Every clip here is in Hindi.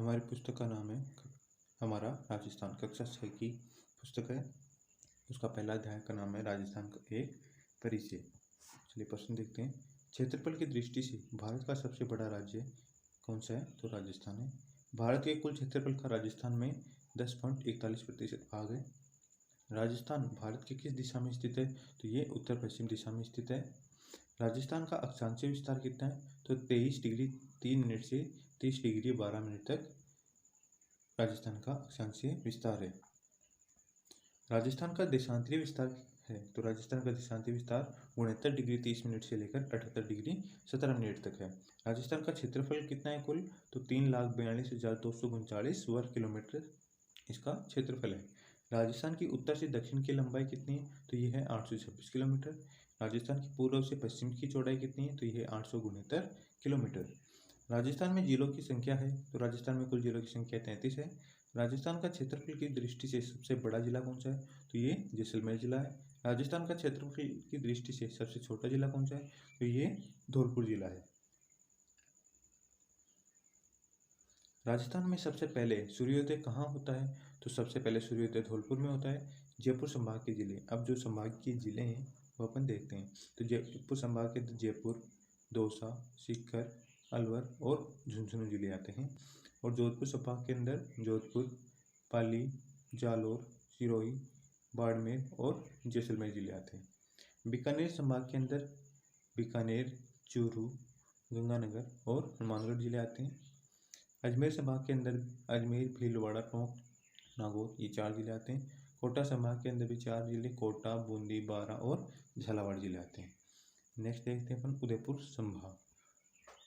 हमारी पुस्तक का नाम है हमारा राजस्थान। कक्षा 6 की पुस्तक है। उसका पहला अध्याय का नाम है राजस्थान का एक परिचय। चलिए प्रश्न देखते हैं। क्षेत्रफल की दृष्टि से भारत का सबसे बड़ा राज्य कौन सा है? तो राजस्थान है। भारत के कुल क्षेत्रफल का राजस्थान में 10.41% भाग है। राजस्थान भारत की किस दिशा में स्थित है? तो ये उत्तर पश्चिम दिशा में स्थित है। राजस्थान का अक्षांशीय विस्तार कितना है? तो 23 डिग्री 3 मिनट से 30 डिग्री 12 मिनट तक राजस्थान का अक्षांशीय विस्तार है। राजस्थान का देशांतरीय विस्तार है, तो राजस्थान का देशांतरीय विस्तार 69 डिग्री 30 मिनट से लेकर 78 डिग्री 17 मिनट तक है। राजस्थान का क्षेत्रफल कितना है कुल? तो 3,42,239 वर्ग किलोमीटर इसका क्षेत्रफल है। राजस्थान की उत्तर से दक्षिण की लंबाई कितनी है? तो यह है 826 किलोमीटर। राजस्थान की पूर्व से पश्चिम की चौड़ाई कितनी है? तो यह है 869 किलोमीटर। राजस्थान में जिलों की संख्या है, तो राजस्थान में कुल जिलों की संख्या 33 है। राजस्थान का क्षेत्रफल की दृष्टि से सबसे बड़ा जिला कौन सा है? तो ये जैसलमेर जिला है। राजस्थान का क्षेत्रफल की दृष्टि से सबसे छोटा जिला कौन सा है? तो ये धौलपुर जिला है। राजस्थान में सबसे पहले सूर्योदय कहाँ होता है? तो सबसे पहले सूर्योदय धौलपुर में होता है। जयपुर संभाग के जिले, अब जो संभाग के जिले हैं वो अपन देखते हैं। तो जयपुर संभाग के जयपुर, दौसा, सीकर, अलवर और झुंझुनू जिले आते हैं। और जोधपुर संभाग के अंदर जोधपुर, पाली, जालोर, सिरोही, बाड़मेर और जैसलमेर जिले आते हैं। बीकानेर संभाग के अंदर बीकानेर, चूरू, गंगानगर और हनुमानगढ़ जिले आते हैं। अजमेर संभाग के अंदर अजमेर, भीलवाड़ा, टोंक, नागौर ये 4 जिले आते हैं। कोटा संभाग के अंदर भी 4 जिले कोटा, बूंदी, बारां और झालावाड़ जिले आते हैं। नेक्स्ट देखते हैं अपन उदयपुर संभाग।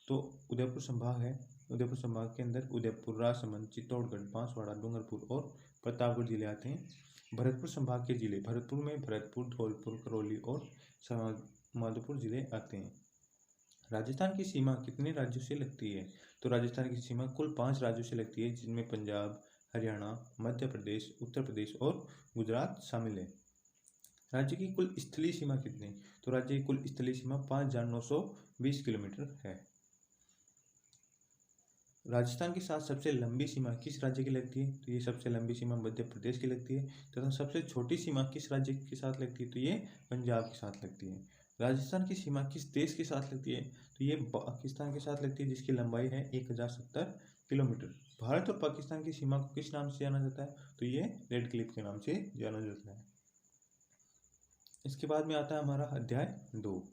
तो उदयपुर संभाग है। उदयपुर संभाग के अंदर उदयपुर, राजसमंद, चित्तौड़गढ़, बांसवाड़ा, डूंगरपुर और प्रतापगढ़ जिले आते हैं। भरतपुर संभाग के जिले, भरतपुर में भरतपुर, धौलपुर, करौली और माधोपुर जिले आते हैं। राजस्थान की सीमा कितने राज्यों से लगती है? तो राजस्थान की सीमा कुल 5 राज्यों से लगती है, जिनमें पंजाब, हरियाणा, मध्य प्रदेश, उत्तर प्रदेश और गुजरात शामिल है। राज्य की कुल स्थलीय सीमा कितनी? तो राज्य की कुल स्थलीय सीमा 5,920 किलोमीटर है। राजस्थान के साथ सबसे लंबी सीमा किस राज्य की लगती है? तो ये सबसे लंबी सीमा मध्य प्रदेश की लगती है। तथा सबसे छोटी सीमा किस राज्य के साथ लगती है? तो ये पंजाब के साथ लगती है। राजस्थान की सीमा किस देश के साथ लगती है? तो ये पाकिस्तान के साथ लगती है, जिसकी लंबाई है 1070 किलोमीटर। भारत और पाकिस्तान की सीमा को किस नाम से जाना जाता है? तो ये रेड क्लिफ के नाम से जाना जाता है। इसके बाद में आता है हमारा अध्याय 2,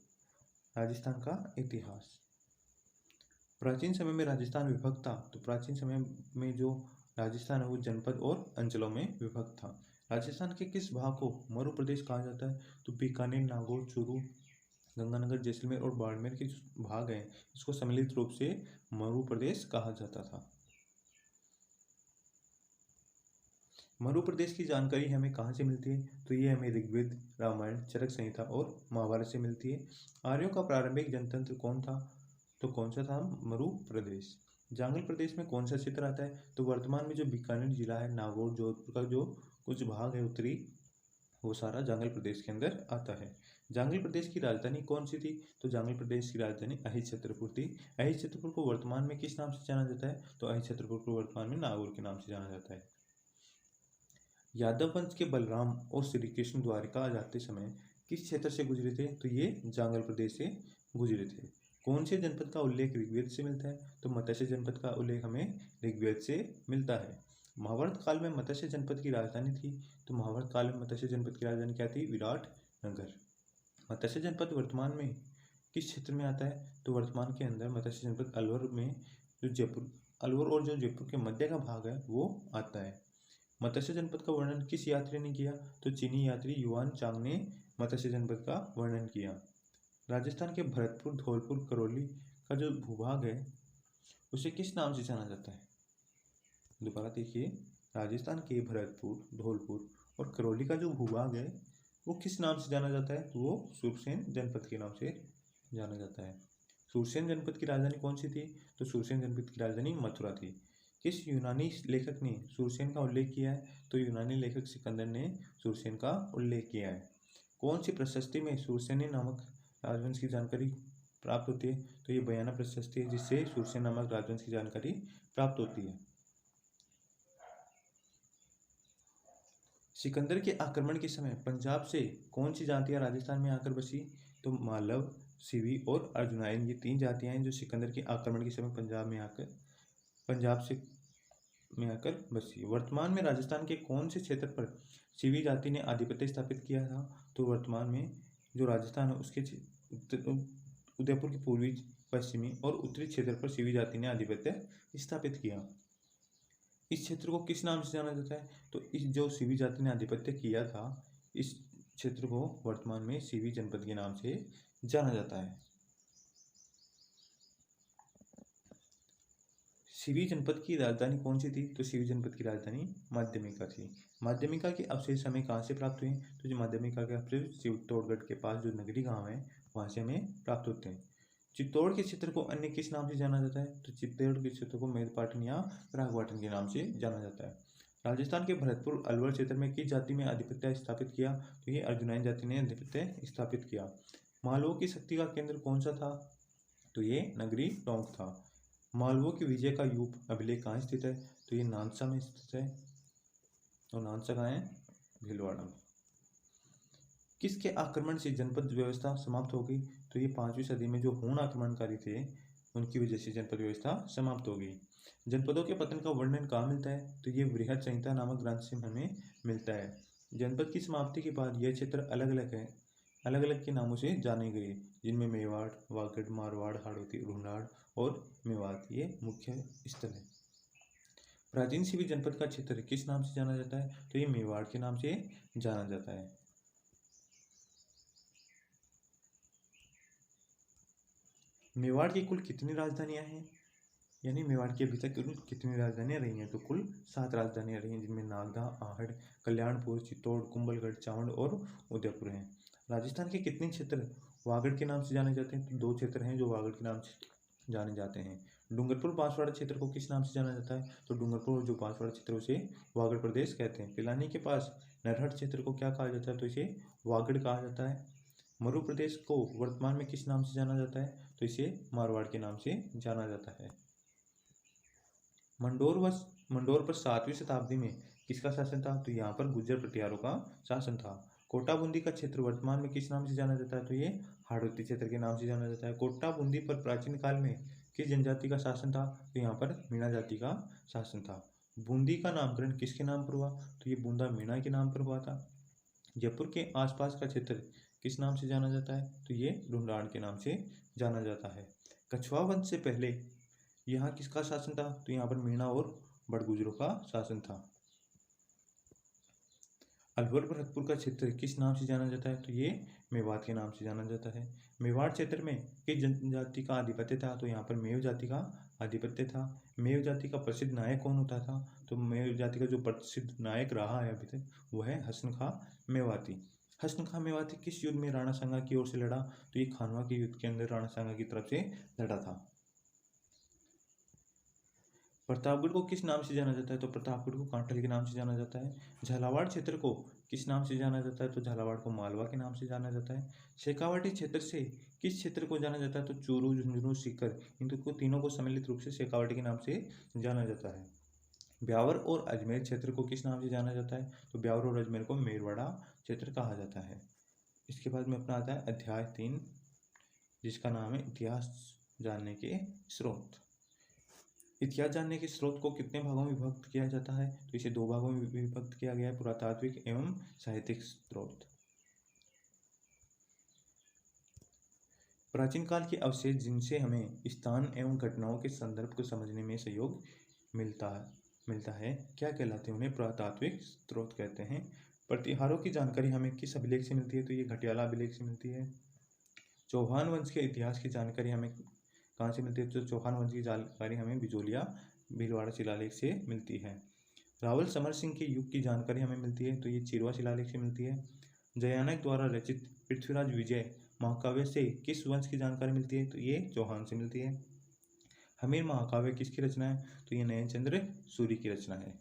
राजस्थान का इतिहास। प्राचीन समय में राजस्थान विभक्त था। तो प्राचीन समय में जो राजस्थान है वो जनपद और अंचलों में विभक्त था। राजस्थान के किस भाग को मरु प्रदेश कहा जाता है? तो बीकानेर, नागौर, चूरू, गंगानगर, जैसलमेर और बाड़मेर के जो भाग हैं इसको सम्मिलित रूप से मरु प्रदेश कहा जाता था। मरु प्रदेश की जानकारी हमें कहाँ से मिलती है? तो ये हमें ऋग्वेद, रामायण, चरक संहिता और महाभारत से मिलती है। आर्यों का प्रारंभिक जनतंत्र कौन था? तो कौन सा था? मरु प्रदेश। जांगल प्रदेश में कौन सा क्षेत्र आता है? तो वर्तमान में जो बीकानेर जिला है, नागौर, जोधपुर का जो कुछ भाग है उत्तरी, वो सारा जांगल प्रदेश के अंदर आता है। जांगल प्रदेश की राजधानी कौन सी थी? तो जांगल प्रदेश की राजधानी अहिर छत्रपुर थी। अहिर छत्रपुर को वर्तमान में किस नाम से जाना जाता है? तो अहिर छत्रपुर को वर्तमान में नागौर के नाम से जाना जाता है। यादव वंश के बलराम और श्री कृष्ण द्वारिका जाते समय किस क्षेत्र से गुजरे थे? तो ये जांगल प्रदेश से गुजरे थे। कौन से जनपद का उल्लेख ऋग्वेद से मिलता है? तो मत्स्य जनपद का उल्लेख हमें ऋग्वेद से मिलता है। महाभारत काल में मत्स्य जनपद की राजधानी थी। तो महाभारत काल में मत्स्य जनपद की राजधानी क्या थी? विराटनगर। मत्स्य जनपद वर्तमान में किस क्षेत्र में आता है? तो वर्तमान के अंदर मत्स्य जनपद अलवर में, जो जयपुर, अलवर और जो जयपुर के मध्य का भाग है वो आता है। मत्स्य जनपद का वर्णन किस यात्री ने किया? तो चीनी यात्री युआन चांग ने मत्स्य जनपद का वर्णन किया। राजस्थान के भरतपुर, धौलपुर, करौली का जो भूभाग है उसे किस नाम से जाना जाता है? दोबारा देखिए, राजस्थान के भरतपुर, धौलपुर और करौली का जो भूभाग है वो किस नाम से जाना जाता है? तो वो सुरसेन जनपद के नाम से जाना जाता है। सुरसेन जनपद की राजधानी कौन सी थी? तो सुरसेन जनपद की राजधानी मथुरा थी। किस यूनानी लेखक ने सुरसेन का उल्लेख किया है? तो यूनानी लेखक सिकंदर ने सुरसेन का उल्लेख किया है। कौन सी प्रशस्ति में सुरसेनी नामक राजवंश की जानकारी प्राप्त होती है? तो ये बयाना प्रशस्ति है, जिससे सुरसेन नामक राजवंश की जानकारी प्राप्त होती है। सिकंदर के आक्रमण के समय पंजाब से कौन सी जातियां राजस्थान में आकर बसी? तो मालव, सिवी और अर्जुनाइन, ये 3 जातियां हैं जो सिकंदर के आक्रमण के समय पंजाब में आकर बसी। वर्तमान में राजस्थान के कौन से क्षेत्र पर सिवी जाति ने आधिपत्य स्थापित किया था? तो वर्तमान में जो राजस्थान है उसके उदयपुर के पूर्वी, पश्चिमी और उत्तरी क्षेत्र पर सिवी जाति ने आधिपत्य स्थापित किया। इस क्षेत्र को किस नाम से जाना जाता है? तो इस जो सिवी जाति ने आधिपत्य किया था, इस क्षेत्र को वर्तमान में सिवी जनपद के नाम से जाना जाता है। सिवी जनपद की राजधानी कौन सी थी? तो सिवी जनपद की राजधानी माध्यमिका थी। माध्यमिका के अवशेष हमें कहाँ से प्राप्त हुए? तो जो माध्यमिका के अवशेष चित्तौड़गढ़ के पास जो नगरी गांव है वहां से हमें प्राप्त होते हैं। चित्तौड़ के क्षेत्र को अन्य किस नाम से जाना जाता है? तो चित्तौड़ के क्षेत्र को मेदपाटन या परागपाटन के नाम से जाना जाता है। राजस्थान के भरतपुर अलवर क्षेत्र में किस जाति में आधिपत्य स्थापित किया? तो ये अर्जुनाइन जाति ने आधिपत्य स्थापित किया। मालवों की शक्ति का केंद्र कौन सा था? तो ये नगरी टोंक था। मालवों की विजय का यूप अभिलेख कहाँ स्थित है? तो ये नानसा में स्थित है। और नानसा कहाँ है? भीलवाड़ा में। किसके आक्रमण से जनपद व्यवस्था समाप्त हो गई? तो ये 5वीं सदी में जो हूण आक्रमणकारी थे उनकी वजह से जनपद व्यवस्था समाप्त हो गई। जनपदों के पतन का वर्णन कहाँ मिलता है? तो ये बृहद संहिता नामक ग्रंथ से हमें मिलता है। जनपद की समाप्ति के बाद यह क्षेत्र अलग अलग के नामों से जाने गए, जिनमें मेवाड़, वागड़, मारवाड़, हाड़ौती, रुहनाड़ और मेवात ये मुख्य स्थल है। प्राचीन सिवी जनपद का क्षेत्र किस नाम से जाना जाता है? तो ये मेवाड़ के नाम से जाना जाता है। मेवाड़ की कुल कितनी राजधानियां हैं? यानी मेवाड़ की अभी तक कुल कितनी राजधानियां रही हैं? तो कुल 7 राजधानियां रही हैं, जिनमें नागदा, आहड़, कल्याणपुर, चित्तौड़, कुंभलगढ़, चावंड और उदयपुर हैं। राजस्थान के कितने क्षेत्र वागड़ के नाम से जाने जाते हैं? तो 2 क्षेत्र हैं जो वागड़ के नाम से जाने जाते हैं। डूंगरपुर बांसवाड़ा क्षेत्र को किस नाम से जाना जाता है? तो डूंगरपुर जो बांसवाड़ा क्षेत्र उसे वागड़ प्रदेश कहते हैं। पिलानी के पास नरहट क्षेत्र को क्या कहा जाता है? तो इसे वागड़ कहा जाता है। मरु प्रदेश को वर्तमान में किस नाम से जाना जाता है? तो इसे मारवाड़ के नाम से जाना जाता है। मंडोर पर 7वीं शताब्दी में किसका शासन था? तो यहाँ पर गुर्जर प्रतिहारों का शासन था। कोटा बूंदी का क्षेत्र वर्तमान में किस नाम से जाना जाता है? तो ये हाड़ौती क्षेत्र के नाम से जाना जाता है। कोटा बूंदी पर प्राचीन काल में किस जनजाति का शासन था? तो यहाँ पर मीणा जाति का शासन था। बूंदी का नामकरण किसके नाम पर हुआ? तो ये बूंदा मीणा के नाम पर हुआ था। जयपुर के आसपास का क्षेत्र किस नाम से जाना जाता है? तो ये रुहनाड़ के नाम से जाना जाता है। कछुआ वंश से पहले यहाँ किसका शासन था? तो यहाँ पर मीणा और बड़गुजरों का शासन था। अलवर भरतपुर का क्षेत्र किस नाम से जाना जाता है? तो ये मेवात के नाम से जाना जाता है। मेवाड़ क्षेत्र में किस जनजाति का आधिपत्य था? तो यहाँ पर मेव जाति का आधिपत्य था। मेव जाति का प्रसिद्ध नायक कौन होता था? तो मेव जाति का जो प्रसिद्ध नायक रहा है अभी तक वो है हसन खां मेवाती। हसन खां मेवाती किस युद्ध में राणा सांगा की ओर से लड़ा? तो ये खानवा के युद्ध के अंदर राणा सांगा की तरफ से लड़ा था। प्रतापगढ़ को किस नाम से जाना जाता है? तो प्रतापगढ़ को कांठल के नाम से जाना जाता है। झालावाड़ क्षेत्र को किस नाम से जाना जाता है? तो झालावाड़ को मालवा के नाम से जाना जाता है। शेखावाटी क्षेत्र से किस क्षेत्र को जाना जाता है? तो चूरू, झुंझुनू, सीकर, इन तीनों को सम्मिलित रूप से शेखावाटी के नाम से जाना जाता है। ब्यावर और अजमेर क्षेत्र को किस नाम से जाना जाता है? तो ब्यावर और अजमेर को मेरवाड़ा क्षेत्र कहा जाता है। इसके बाद में अपना आता है अध्याय 3, जिसका नाम है इतिहास जानने के स्रोत। इतिहास जानने के स्रोत को कितने भागों में विभक्त किया जाता है? तो इसे 2 भागों में विभक्त किया गया है, पुरातात्विक एवं साहित्यिक स्रोत। प्राचीन काल के अवशेष जिनसे हमें स्थान एवं घटनाओं के संदर्भ को समझने में सहयोग मिलता है क्या कहलाते हैं? उन्हें पुरातात्विक स्रोत कहते हैं। प्रतिहारों की जानकारी हमें किस अभिलेख से मिलती है? तो ये घटियाला अभिलेख से मिलती है। चौहान वंश के इतिहास की जानकारी हमें कहाँ से मिलती है? तो चौहान वंश की जानकारी हमें बिजोलिया भीलवाड़ा शिलालेख से मिलती है। रावल समर सिंह के युग की जानकारी हमें मिलती है, तो ये चिरवा शिलालेख से मिलती है। जयानक द्वारा रचित पृथ्वीराज विजय महाकाव्य से किस वंश की जानकारी मिलती है? तो ये चौहान से मिलती है। हमीर महाकाव्य किसकी रचना है? तो ये नयनचंद्र सूरी की रचना है।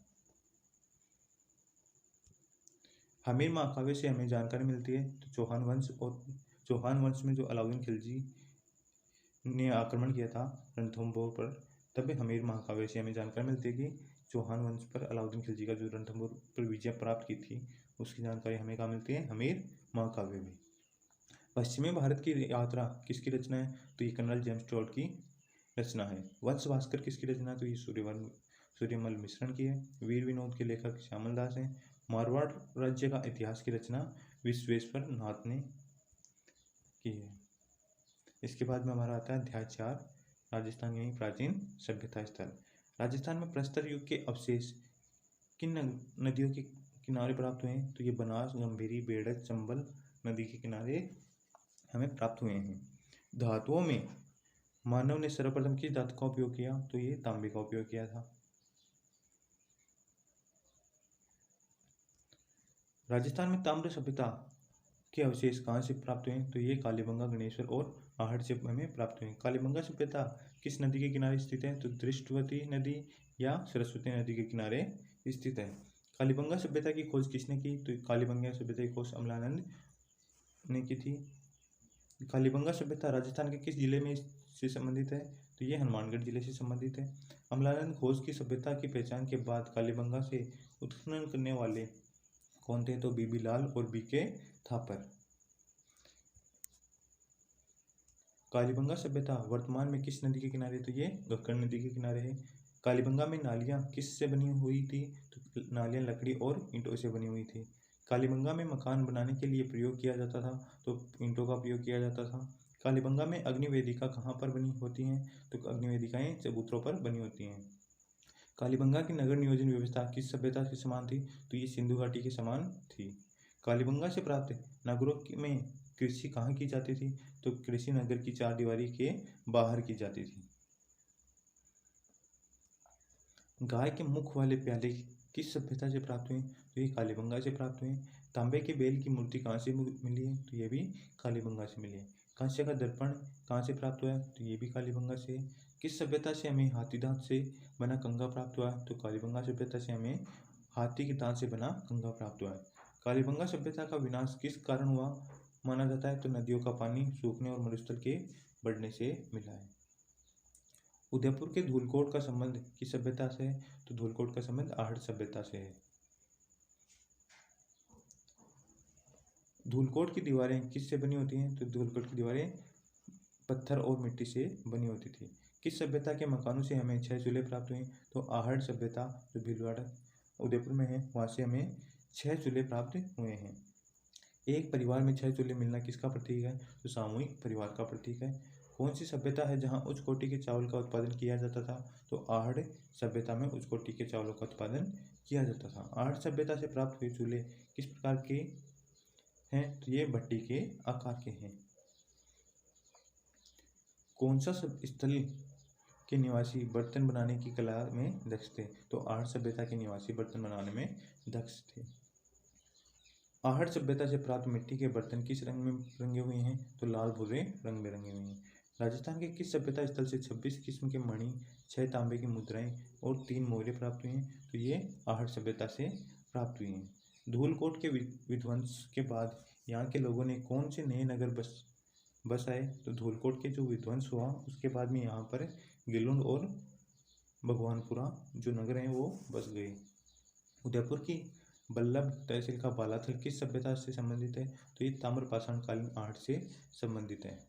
हमीर महाकाव्य से हमें जानकारी मिलती है तो चौहान वंश में जो अलाउद्दीन खिलजी ने आक्रमण किया था रणथंभौर पर, तब हमीर महाकाव्य से हमें जानकारी मिलती है कि चौहान वंश पर अलाउद्दीन खिलजी का जो रणथंभौर पर विजय प्राप्त की थी उसकी जानकारी हमें कहाँ मिलती है, हमीर महाकाव्य में। पश्चिमी भारत की यात्रा किसकी रचना है, तो ये कर्नल जेम्स टोड की रचना है। वंश भास्कर किसकी रचना है, तो ये सूर्यमल मिश्रण की है। वीर विनोद के लेखक श्यामल दास हैं। मारवाड़ राज्य का इतिहास की रचना विश्वेश्वर नाथ ने की है। इसके बाद में हमारा आता है अध्याय 4, राजस्थान यानी प्राचीन सभ्यता स्थल। राजस्थान में प्रस्तर युग के अवशेष किन नदियों के किनारे प्राप्त हुए हैं, तो ये बनास, गंभीरी, बेड़क, चंबल नदी के किनारे हमें प्राप्त हुए हैं। धातुओं में मानव ने सर्वप्रथम किस धातु का उपयोग किया, तो ये तांबे का उपयोग किया था। राजस्थान में ताम्र सभ्यता के अवशेष कहाँ से प्राप्त हुए, तो ये कालीबंगा, गणेश्वर और आहट से हमें प्राप्त हुए। कालीबंगा सभ्यता किस नदी के किनारे स्थित है, तो दृष्टवती नदी या सरस्वती नदी के किनारे स्थित है। कालीबंगा सभ्यता की खोज किसने की, तो कालीबंगा सभ्यता की खोज अमलानंद ने की थी। कालीबंगा सभ्यता राजस्थान के किस जिले में से संबंधित है, तो ये हनुमानगढ़ जिले से संबंधित है। अमलानंद खोज की सभ्यता की पहचान के बाद कालीबंगा से उत्खनन करने वाले कौन थे, तो बीबी लाल और बीके थापर। कालीबंगा सभ्यता वर्तमान में किस नदी के किनारे, तो ये घक्कड़ नदी के किनारे है। कालीबंगा में नालियाँ किस से बनी हुई थी, तो नालियाँ लकड़ी और ईंटों से बनी हुई थी। कालीबंगा में मकान बनाने के लिए प्रयोग किया जाता था, तो ईंटों का प्रयोग किया जाता था। कालीबंगा में अग्निवेदिका कहाँ पर बनी होती हैं, तो अग्निवेदिकाएँ चबूतरों पर बनी होती हैं। कालीबंगा की नगर नियोजन व्यवस्था किस सभ्यता के समान थी, तो ये सिंधु घाटी के समान थी। कालीबंगा से प्राप्त नगरों में कृषि कहाँ की जाती थी, तो कृषि नगर की चारदीवारी के बाहर की जाती थी। गाय के मुख वाले प्याले किस सभ्यता से प्राप्त हुए, तो ये कालीबंगा से प्राप्त हुए। तांबे के बेल की मूर्ति कहाँ से मिली है, तो ये भी कालीबंगा से मिली है। कांस्य का दर्पण कहाँ से प्राप्त हुआ है, तो ये भी कालीबंगा से। किस सभ्यता से हमें हाथी दांत से बना कंघा प्राप्त हुआ है, तो कालीबंगा सभ्यता से हमें हाथी के दांत से बना कंघा प्राप्त हुआ है। कालीबंगा सभ्यता का विनाश किस कारण हुआ माना जाता है, तो नदियों का पानी सूखने और मरुस्थल के बढ़ने से मिला है। उदयपुर के धूलकोट का संबंध किस सभ्यता से है, तो धूलकोट का संबंध आहट सभ्यता से है। धूलकोट की दीवारें किससे बनी होती हैं, तो धूलकोट की दीवारें पत्थर और मिट्टी से बनी होती थी। किस सभ्यता के मकानों से हमें 6 चूल्हे प्राप्त हुए, तो आहट सभ्यता जो भीलवाड़ा उदयपुर में है वहाँ से हमें 6 चूल्हे प्राप्त हुए हैं। एक परिवार में 6 चूल्हे मिलना किसका प्रतीक है, तो सामूहिक परिवार का प्रतीक है। कौन सी सभ्यता है जहाँ उच्च कोटि के चावल का उत्पादन किया जाता था, तो आहड़ सभ्यता में उच्च कोटि के चावलों का उत्पादन किया जाता था। आहड़ सभ्यता से प्राप्त हुए चूल्हे किस प्रकार के हैं, तो ये भट्टी के आकार के हैं। कौन सा स्थल के निवासी बर्तन बनाने की कला में दक्ष थे, तो आहड़ सभ्यता के निवासी बर्तन बनाने में दक्ष थे। आहड़ सभ्यता से प्राप्त मिट्टी के बर्तन किस रंग में रंगे हुए हैं, तो लाल भूरे रंग में रंगे हुए हैं। राजस्थान के किस सभ्यता स्थल से 26 किस्म के मणि, 6 तांबे की मुद्राएं और 3 मोहरे प्राप्त हुए हैं, तो ये आहड़ सभ्यता से प्राप्त हुई हैं। धूलकोट के विध्वंस के बाद यहाँ के लोगों ने कौन से नए नगर बस आए, तो धूलकोट के जो विध्वंस हुआ उसके बाद में यहाँ पर गिलुंड और भगवानपुरा जो नगर हैं वो बस गए। उदयपुर की बल्लभ तहसील का बालाथल किस सभ्यता से संबंधित है, तो ये ताम्रपाषाण कालीन आहट से संबंधित है।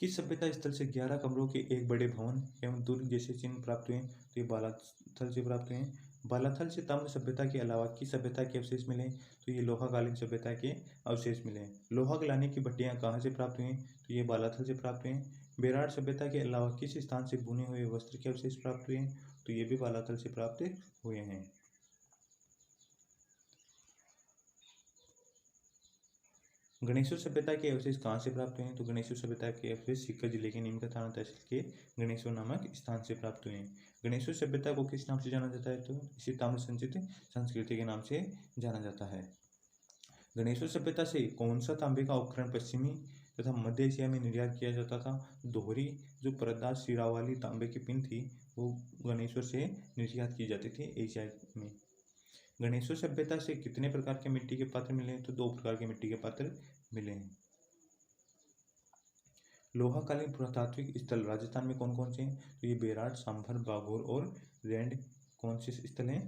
किस सभ्यता स्थल से 11 कमरों के एक बड़े भवन एवं दुर्ग जैसे चिन्ह प्राप्त हुए, तो ये बालाथल से प्राप्त हुए। बालाथल से ताम्र सभ्यता के अलावा किस सभ्यता के अवशेष मिले, तो ये लोहाकालीन सभ्यता के अवशेष मिले। लोहा गलाने की भट्टियां कहाँ से प्राप्त हुई, तो ये बालाथल से प्राप्त हुए। बेराड़ सभ्यता के अलावा किस स्थान से बुने हुए वस्त्र के अवशेष प्राप्त हुए, तो ये भी बालाथल से प्राप्त हुए हैं। गणेशवर सभ्यता के अवशेष कहाँ से प्राप्त हुए हैं, तो गणेशवर सभ्यता के अवशेष सीकर जिले के नीमका थाना तहसील के गणेशवर नामक स्थान से प्राप्त हुए हैं। गणेशवर सभ्यता को किस नाम से जाना जाता है, तो इसी ताम्र संचित संस्कृति के नाम से जाना जाता है। गणेशवर सभ्यता से कौन सा तांबे का उपकरण पश्चिमी तथा मध्य एशिया में निर्यात किया जाता था, दोहरी जो परतदार सिरा वाली तांबे की पिन थी वो गणेशवर से निर्यात की जाती थी एशिया में। गणेशवर सभ्यता से कितने प्रकार के मिट्टी के पात्र मिले हैं, तो 2 प्रकार के मिट्टी के पात्र मिले हैं। लोहाकालीन पुरातात्विक स्थल राजस्थान में कौन कौन से हैं? तो ये बेराट, सांभर, बागोर और रेंड कौन से स्थल हैं?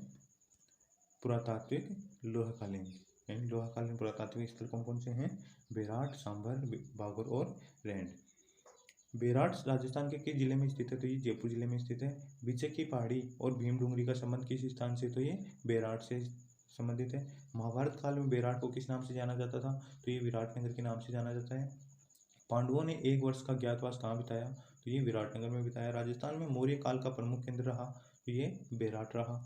पुरातात्विक लोहाकालीन, यानी लोहाकालीन पुरातात्विक स्थल कौन कौन से हैं? बेराट, सांभर, बागोर और रेंड। बेराट राजस्थान के किस जिले में स्थित है? तो ये जयपुर जिले में स्थित है। विजय की पहाड़ी और भीम डूंगरी का संबंध किस स्थान से? तो ये बेराट से संबंधित है। महाभारत काल में बेराट को किस नाम से जाना जाता था? तो ये विराटनगर के नाम से जाना जाता है। पांडवों ने 1 वर्ष का ज्ञातवास कहाँ बिताया? तो ये विराटनगर में बिताया। राजस्थान में मौर्य काल का प्रमुख केंद्र रहा, तो ये बेराट रहा।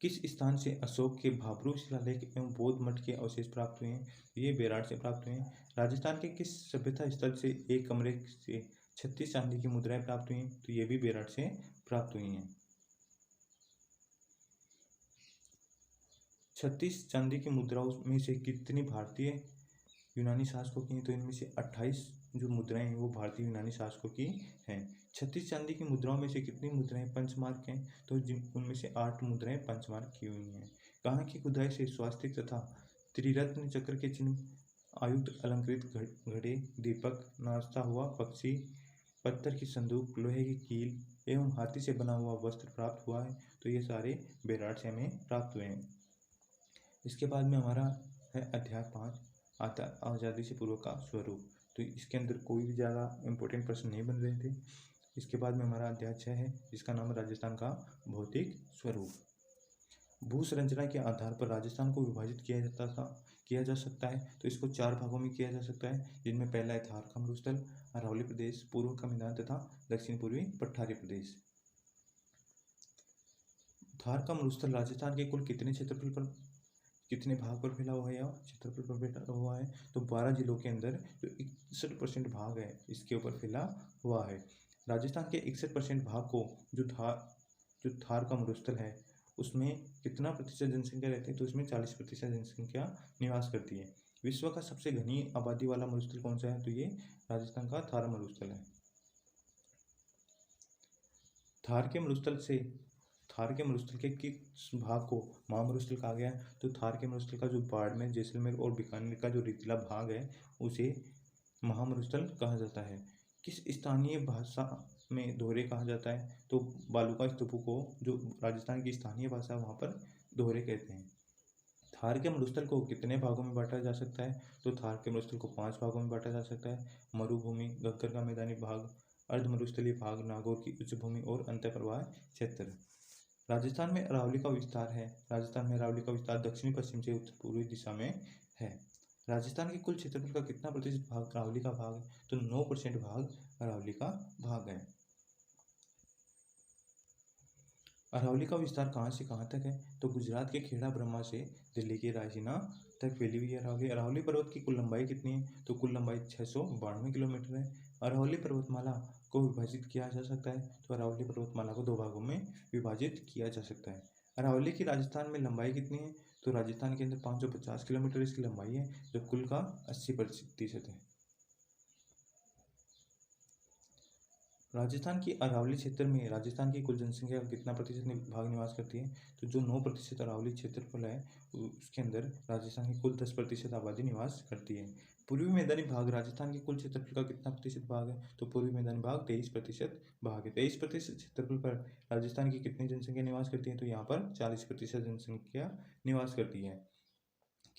किस स्थान से अशोक के भाब्रू शिलालेख एवं बौद्ध मठ के अवशेष प्राप्त हुए हैं? ये बेराट से प्राप्त हुए हैं। राजस्थान के किस सभ्यता स्थल से एक कमरे से 36 चांदी की मुद्राएं प्राप्त हुई हैं? तो ये भी बेराट से प्राप्त हुई हैं। 36 चांदी की मुद्राओं में से कितनी भारतीय यूनानी शासकों की हैं? तो इनमें से 28 जो मुद्राएं हैं वो भारतीय यूनानी शासकों की हैं। 36 चांदी की मुद्राओं में से कितनी मुद्राएं पंचमार्क हैं? तो उनमें से 8 मुद्राएं पंचमार्क की हुई हैं। कहाँ की खुदाई से स्वास्तिक तथा त्रिरत्न चक्र के चिन्ह, आयुक्त अलंकृत घड़े, दीपक, नाचता हुआ पक्षी, पत्थर की संदूक, लोहे की कील एवं हाथी से बना हुआ वस्त्र प्राप्त हुआ है? तो ये सारे बेराट से हमें प्राप्त हुए हैं। इसके बाद में हमारा है अध्याय 5, आज़ादी से पूर्व का स्वरूप। तो इसके अंदर कोई भी ज़्यादा इंपॉर्टेंट प्रश्न नहीं बन रहे थे। इसके बाद में हमारा अध्याय 6 है, जिसका नाम है राजस्थान का भौतिक स्वरूप। भू संरचना के आधार पर राजस्थान को विभाजित किया जा सकता है। तो इसको 4 भागों में किया जा सकता है, जिनमें पहला है थार का मरुस्थल, अरावली प्रदेश, पूर्व का मैदान तथा दक्षिण पूर्वी पठारी प्रदेश। थार का मरुस्थल राजस्थान के कुल कितने भाग पर फैला हुआ है या क्षेत्रफल पर फैला हुआ है? तो 12 जिलों के अंदर जो 61% भाग है इसके ऊपर फैला हुआ है। राजस्थान के 61% भाग को जो थार का मरुस्थल है उसमें कितना प्रतिशत जनसंख्या रहती है? तो उसमें 40% जनसंख्या निवास करती है। विश्व का सबसे घनी आबादी वाला मरुस्थल कौन सा है? तो ये राजस्थान का थार मरुस्थल है। थार के मरुस्थल के किस भाग को महामरुस्थल कहा गया है? तो थार के मरुस्थल का जो बाड़मेर, जैसलमेर और बीकानेर का जो रेतीला भाग है उसे महामरुस्थल कहा जाता है। किस स्थानीय भाषा में दोहरे कहा जाता है? तो बालूका स्तूपों को जो राजस्थान की स्थानीय भाषा है वहाँ पर दोहरे कहते हैं। थार के मरुस्थल को कितने भागों में बांटा जा सकता है? तो थार के मरुस्थल को 5 भागों में बांटा जा सकता है। मरुभूमि, गग्गर का मैदानी भाग, अर्धमरुस्थलीय भाग, नागौर की उच्च भूमि और अंतःप्रवाह क्षेत्र। राजस्थान में अरावली का विस्तार है। राजस्थान में अरावली का विस्तार दक्षिणी पश्चिम से उत्तर पूर्वी दिशा में है। राजस्थान के कुल क्षेत्रफल का कितना प्रतिशत भाग अरावली का भाग है? तो 9% भाग अरावली का भाग है। अरावली का विस्तार कहाँ से कहाँ तक है? तो गुजरात के खेड़ा ब्रह्मा से दिल्ली के रायसीना तक फैली हुई है अरावली। अरावली पर्वत की कुल लंबाई कितनी है? तो कुल लंबाई 692 किलोमीटर है। अरावली पर्वतमाला को विभाजित किया जा सकता है। तो अरावली पर्वतमाला को 2 भागों में विभाजित किया जा सकता है। अरावली की राजस्थान में लंबाई कितनी है? तो राजस्थान के अंदर 550 किलोमीटर इसकी लंबाई है, जो कुल का 80% है। राजस्थान की अरावली क्षेत्र में राजस्थान की कुल जनसंख्या का कितना प्रतिशत भाग निवास करती है? तो जो 9% अरावली क्षेत्रफल है उसके अंदर राजस्थान की कुल 10% आबादी निवास करती है। पूर्वी मैदानी भाग राजस्थान के कुल क्षेत्रफल का कितना प्रतिशत भाग है? तो पूर्वी मैदानी भाग 23% भाग है। 23% क्षेत्रफल पर राजस्थान की कितनी जनसंख्या निवास करती है? तो यहाँ पर 40% जनसंख्या निवास करती है।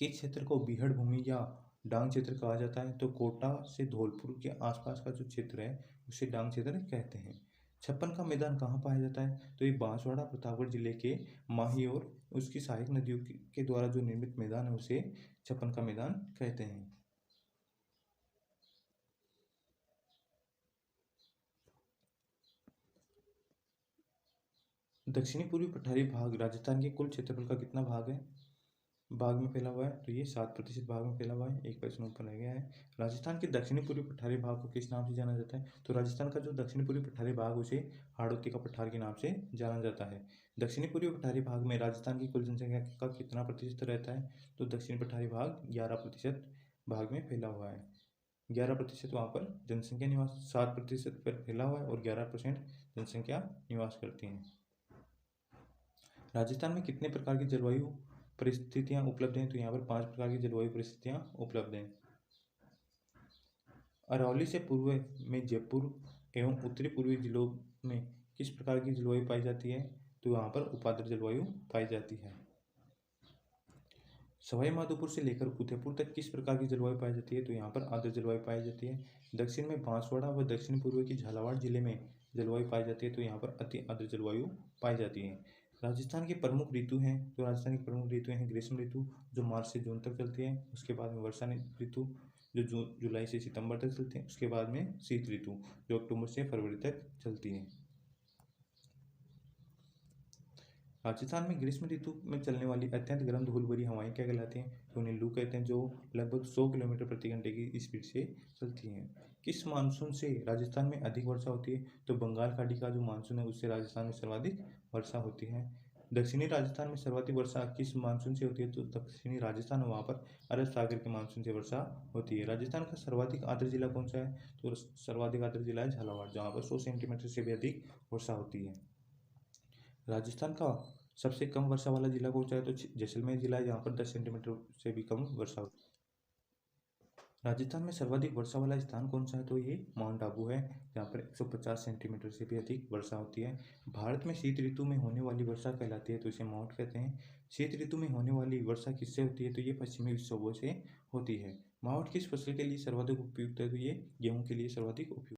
किस क्षेत्र को बीहड़ भूमि या डांग क्षेत्र कहा जाता है? तो कोटा से धौलपुर के आसपास का जो क्षेत्र है उसे डांग क्षेत्र कहते हैं। छप्पन का मैदान कहाँ पाया जाता है? तो ये बांसवाड़ा प्रतापगढ़ जिले के माही और उसकी सहायक नदियों के द्वारा जो निर्मित मैदान है उसे छप्पन का मैदान कहते हैं। दक्षिणी पूर्वी पठारी भाग राजस्थान के कुल क्षेत्रफल का कितना भाग में फैला हुआ है? तो ये 7% भाग में फैला हुआ है। एक प्रश्न ऊपर रह गया है। राजस्थान के दक्षिणी पूर्वी पठारी भाग को किस नाम से जाना जाता है? तो राजस्थान का जो दक्षिणी पूर्वी पठारी भाग उसे हाड़ौती का पठार के नाम से जाना जाता है। दक्षिणी पूर्वी पठारी भाग में राजस्थान की कुल जनसंख्या का कितना प्रतिशत रहता है? तो दक्षिणी पठारी भाग 11% भाग में फैला हुआ है। 11% वहाँ पर जनसंख्या निवास, 7% पर फैला हुआ है और 11% जनसंख्या निवास करती है। राजस्थान में कितने प्रकार की जलवायु परिस्थितियाँ उपलब्ध हैं? तो यहाँ पर 5 प्रकार की जलवायु परिस्थितियाँ उपलब्ध हैं। अरवली से पूर्व में जयपुर एवं उत्तरी पूर्वी जिलों में किस प्रकार की जलवायु पाई जाती है? तो यहाँ पर उपाद्र जलवायु पाई जाती है। सवाई माधोपुर से लेकर उदयपुर तक किस प्रकार की जलवायु पाई जाती है? तो यहाँ पर आर्द्र जलवायु पाई जाती है। दक्षिण में बांसवाड़ा व दक्षिण पूर्व की झालावाड़ जिले में जलवायु पाई जाती है, तो यहाँ पर अति आर्द्र जलवायु पाई जाती है। राजस्थान की प्रमुख ऋतु हैं, तो राजस्थान की प्रमुख ऋतु हैं ग्रीष्म ऋतु जो मार्च से जून तक चलती है, उसके बाद में वर्षा ऋतु जो जुलाई से सितंबर तक चलती है, उसके बाद में शीत ऋतु जो अक्टूबर से फरवरी तक चलती है। राजस्थान में ग्रीष्म ऋतु में चलने वाली अत्यंत गर्म धूल भरी हवाएं क्या कहलाती हैं? तो उन्हें लू कहते हैं, जो लगभग 100 किलोमीटर प्रति घंटे की स्पीड से चलती हैं। किस मानसून से राजस्थान में अधिक वर्षा होती है? तो बंगाल खाड़ी का जो मानसून है उससे राजस्थान में सर्वाधिक वर्षा होती है। दक्षिणी राजस्थान में सर्वाधिक वर्षा किस मानसून से होती है? तो दक्षिणी राजस्थान, वहाँ पर अरब सागर के मानसून से वर्षा होती है। राजस्थान का सर्वाधिक आर्द्र जिला कौन सा है? तो सर्वाधिक आर्द्र जिला है झालावाड़, जहाँ पर 100 सेंटीमीटर से भी अधिक वर्षा होती है। राजस्थान का सबसे कम वर्षा वाला जिला कौन सा है? तो जैसलमेर जिला है, जहाँ पर 10 सेंटीमीटर से भी कम वर्षा होती है। राजस्थान में सर्वाधिक वर्षा वाला स्थान कौन सा है? तो ये माउंट आबू है, जहाँ पर 150 सेंटीमीटर से भी अधिक वर्षा होती है। भारत में शीत ऋतु में होने वाली वर्षा कहलाती है, तो इसे माउंट कहते हैं। शीत ऋतु में होने वाली वर्षा किससे होती है? तो ये पश्चिमी विक्षोभों से होती है। मावठ किस फसल के लिए सर्वाधिक उपयुक्त है? तो ये गेहूं के लिए सर्वाधिक उपयुक्त